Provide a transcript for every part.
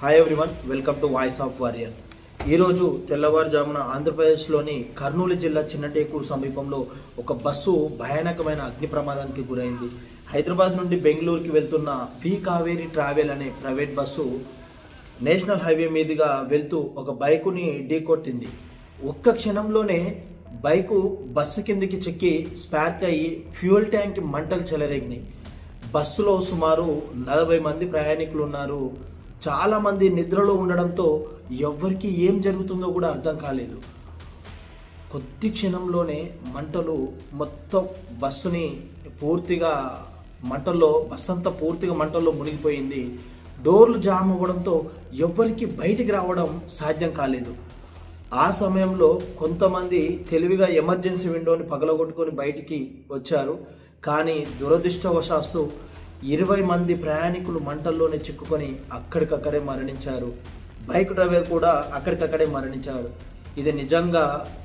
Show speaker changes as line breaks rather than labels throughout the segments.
Hi everyone, welcome to voice of warrior. ఈరోజు తెల్లవారుజామున ఆంధ్రప్రదేశ్లోని కర్నూలు జిల్లా చిన్నటేకూరు సమీపంలో ఒక బస్సు భయానకమైన అగ్ని ప్రమాదానికి గురైంది. హైదరాబాద్ నుండి బెంగళూరుకి వెళ్తున్న పి కావేరి ట్రావెల్ అనే ప్రైవేట్ బస్సు నేషనల్ హైవే మీదుగా వెళ్తూ ఒక బైకుని ఢీకొట్టింది. ఒక్క క్షణంలోనే బైకు బస్సు కిందికి చెక్కి స్పార్క్ అయ్యి ఫ్యూయల్ ట్యాంక్ మంటలు చెలరేగినాయి. బస్సులో సుమారు 40 మంది ప్రయాణికులు ఉన్నారు. చాలామంది నిద్రలో ఉండడంతో ఎవరికి ఏం జరుగుతుందో కూడా అర్థం కాలేదు. కొద్ది క్షణంలోనే మంటలు మొత్తం బస్సుని పూర్తిగా బస్సు అంతా పూర్తిగా మంటల్లో మునిగిపోయింది. డోర్లు జామ్ అవ్వడంతో ఎవరికి బయటికి రావడం సాధ్యం కాలేదు. ఆ సమయంలో కొంతమంది తెలివిగా ఎమర్జెన్సీ విండోని పగలగొట్టుకొని బయటికి వచ్చారు. కానీ దురదృష్టవశాత్తు 20 మంది ప్రయాణికులు మంటల్లోనే చిక్కుకొని అక్కడికక్కడే మరణించారు. బైక్ డ్రైవర్ కూడా అక్కడికక్కడే మరణించారు. ఇది నిజంగా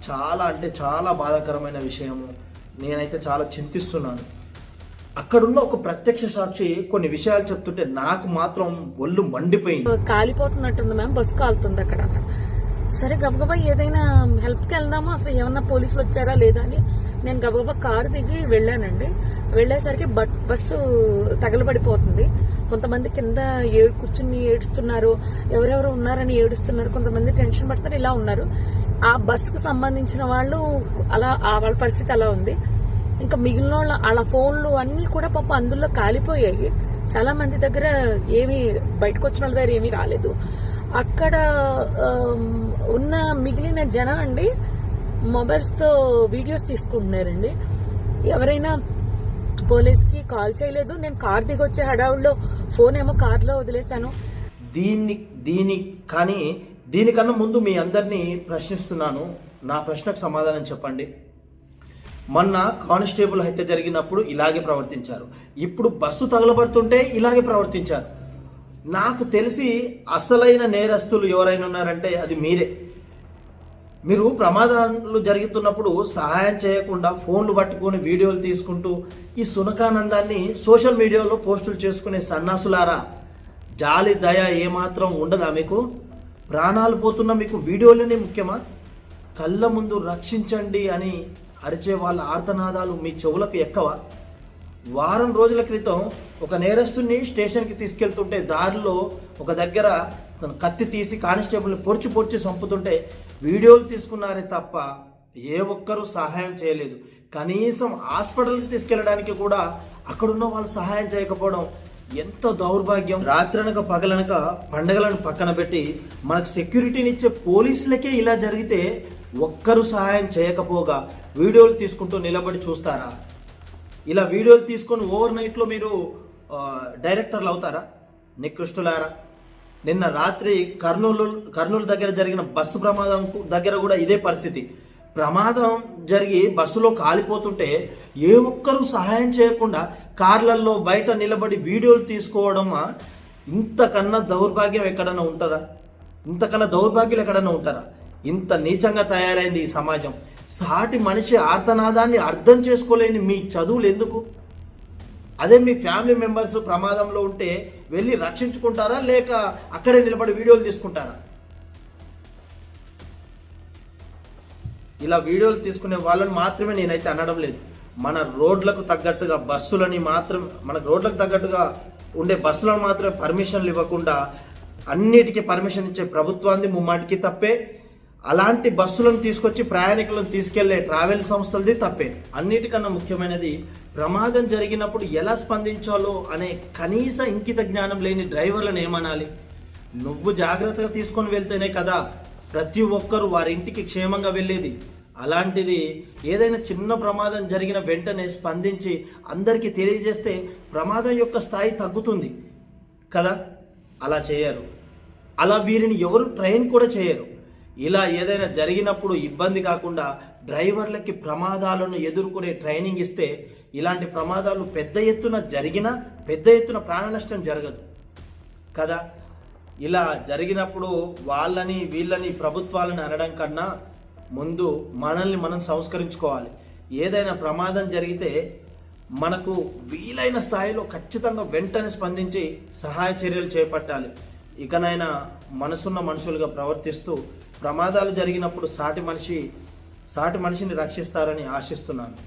చాలా బాధాకరమైన విషయము. నేనైతే చాలా చింతిస్తున్నాను. అక్కడున్న ఒక ప్రత్యక్ష సాక్షి కొన్ని విషయాలు చెప్తుంటే నాకు మాత్రం ఒళ్ళు మండిపోయింది.
కాలిపోతున్నట్టుంది మ్యామ్, బస్సు కాలుతుంది అక్కడ. సరే గబగబా ఏదైనా హెల్ప్కి వెళ్దామా, అసలు ఏమన్నా పోలీసులు వచ్చారా లేదా అని నేను గబగబా కారు దిగి వెళ్ళానండి. వెళ్ళేసరికి బస్సు తగలబడిపోతుంది. కొంతమంది కింద కూర్చుని ఏడుస్తున్నారు, ఎవరెవరు ఉన్నారని ఏడుస్తున్నారు, కొంతమంది టెన్షన్ పడుతున్నారు, ఇలా ఉన్నారు. ఆ బస్సుకు సంబంధించిన వాళ్ళు అలా వాళ్ళ పరిస్థితి అలా ఉంది. ఇంకా మిగిలిన వాళ్ళ ఫోన్లు అన్నీ కూడా పాపం అందులో కాలిపోయాయి. చాలా మంది దగ్గర ఏమీ బయటకు వచ్చిన వాళ్ళ దగ్గర ఏమీ రాలేదు. అక్కడ ఉన్న మిగిలిన జనం అండి మొబైల్స్తో వీడియోస్ తీసుకుంటున్నారండి. ఎవరైనా పోలీస్కి కాల్ చేయలేదు. నేను కార్ దిగి వచ్చే హడావుల్లో ఫోన్ ఏమో కార్లో వదిలేశాను.
దీనికన్నా ముందు మీ అందరినీ ప్రశ్నిస్తున్నాను. నా ప్రశ్నకు సమాధానం చెప్పండి. మొన్న కానిస్టేబుల్ హత్య జరిగినప్పుడు ఇలాగే ప్రవర్తించారు. ఇప్పుడు బస్సు తగలబడుతుంటే ఇలాగే ప్రవర్తించారు. నాకు తెలిసి అసలైన నేరస్తులు ఎవరైనా ఉన్నారంటే అది మీరే. మీరు ప్రమాదాలు జరుగుతున్నప్పుడు సహాయం చేయకుండా ఫోన్లు పట్టుకొని వీడియోలు తీసుకుంటూ ఈ సునకానందాన్ని సోషల్ మీడియాలో పోస్టులు చేసుకునే సన్నాసులారా, జాలి దయ ఏమాత్రం ఉండదా మీకు? ప్రాణాలు పోతున్న మీకు వీడియోలనే ముఖ్యమా? కళ్ళ ముందు రక్షించండి అని అరిచే వాళ్ళ ఆర్తనాదాలు మీ చెవులకు ఎక్కవా? వారం రోజుల క్రితం ఒక నేరస్తుని స్టేషన్కి తీసుకెళ్తుంటే దారిలో ఒక దగ్గర తన కత్తి తీసి కానిస్టేబుల్ని పొడిచి చంపుతుంటే వీడియోలు తీసుకున్నారే తప్ప ఏ ఒక్కరూ సహాయం చేయలేదు. కనీసం హాస్పిటల్కి తీసుకెళ్ళడానికి కూడా అక్కడున్న వాళ్ళు సహాయం చేయకపోవడం ఎంత దౌర్భాగ్యం. రాత్రనక పగలనక పండగలను పక్కన పెట్టి మనకు సెక్యూరిటీనిచ్చే పోలీసులకే ఇలా జరిగితే ఒక్కరు సహాయం చేయకపోగా వీడియోలు తీసుకుంటూ నిలబడి చూస్తారా? ఇలా వీడియోలు తీసుకొని ఓవర్ నైట్లో మీరు డైరెక్టర్లు అవుతారా? నికృష్టులారా. నిన్న రాత్రి కర్నూలు దగ్గర జరిగిన బస్సు ప్రమాదం దగ్గర కూడా ఇదే పరిస్థితి. ప్రమాదం జరిగి బస్సులో కాలిపోతుంటే ఏ ఒక్కరూ సహాయం చేయకుండా కార్లల్లో బయట నిలబడి వీడియోలు తీసుకోవడమా? ఇంతకన్నా దౌర్భాగ్యం ఎక్కడన్నా ఉంటారా? ఇంత నీచంగా తయారైంది ఈ సమాజం. సాటి మనిషి ఆర్తనాదాన్ని అర్థం చేసుకోలేని మీ చదువులు ఎందుకు? అదే మీ ఫ్యామిలీ మెంబర్స్ ప్రమాదంలో ఉంటే వెళ్ళి రక్షించుకుంటారా, లేక అక్కడే నిలబడి వీడియోలు తీసుకుంటారా? ఇలా వీడియోలు తీసుకునే వాళ్ళని మాత్రమే నేనైతే అనడం లేదు. మన రోడ్లకు తగ్గట్టుగా ఉండే బస్సులను మాత్రమే పర్మిషన్లు ఇవ్వకుండా అన్నిటికీ పర్మిషన్ ఇచ్చే ప్రభుత్వాన్ని ముమ్మాటికి తప్పే. అలాంటి బస్సులను తీసుకొచ్చి ప్రయాణికులను తీసుకెళ్లే ట్రావెల్ సంస్థలది తప్పే. అన్నిటికన్నా ముఖ్యమైనది ప్రమాదం జరిగినప్పుడు ఎలా స్పందించాలో అనే కనీస ఇంకిత జ్ఞానం లేని డ్రైవర్లను ఏమనాలి? నువ్వు జాగ్రత్తగా తీసుకొని వెళ్తేనే కదా ప్రతి ఒక్కరూ వారి ఇంటికి క్షేమంగా వెళ్ళేది. అలాంటిది ఏదైనా చిన్న ప్రమాదం జరిగిన వెంటనే స్పందించి అందరికీ తెలియజేస్తే ప్రమాదం యొక్క స్థాయి తగ్గుతుంది కదా. అలా చేయరు. అలా వీరిని ఎవరు ట్రైన్ కూడా చేయరు. ఇలా ఏదైనా జరిగినప్పుడు ఇబ్బంది కాకుండా డ్రైవర్లకి ప్రమాదాలను ఎదుర్కొనే ట్రైనింగ్ ఇస్తే ఇలాంటి ప్రమాదాలు పెద్ద ఎత్తున ప్రాణ నష్టం జరగదు కదా. ఇలా జరిగినప్పుడు వీళ్ళని ప్రభుత్వాలను అనడం కన్నా ముందు మనల్ని మనం సంస్కరించుకోవాలి. ఏదైనా ప్రమాదం జరిగితే మనకు వీలైన స్థాయిలో ఖచ్చితంగా వెంటనే స్పందించి సహాయ చర్యలు చేపట్టాలి. ఇకనైనా మనసున్న మనుషులుగా ప్రవర్తిస్తూ ప్రమాదాలు జరిగినప్పుడు సాటి మనిషిని రక్షిస్తారని ఆశిస్తున్నాను.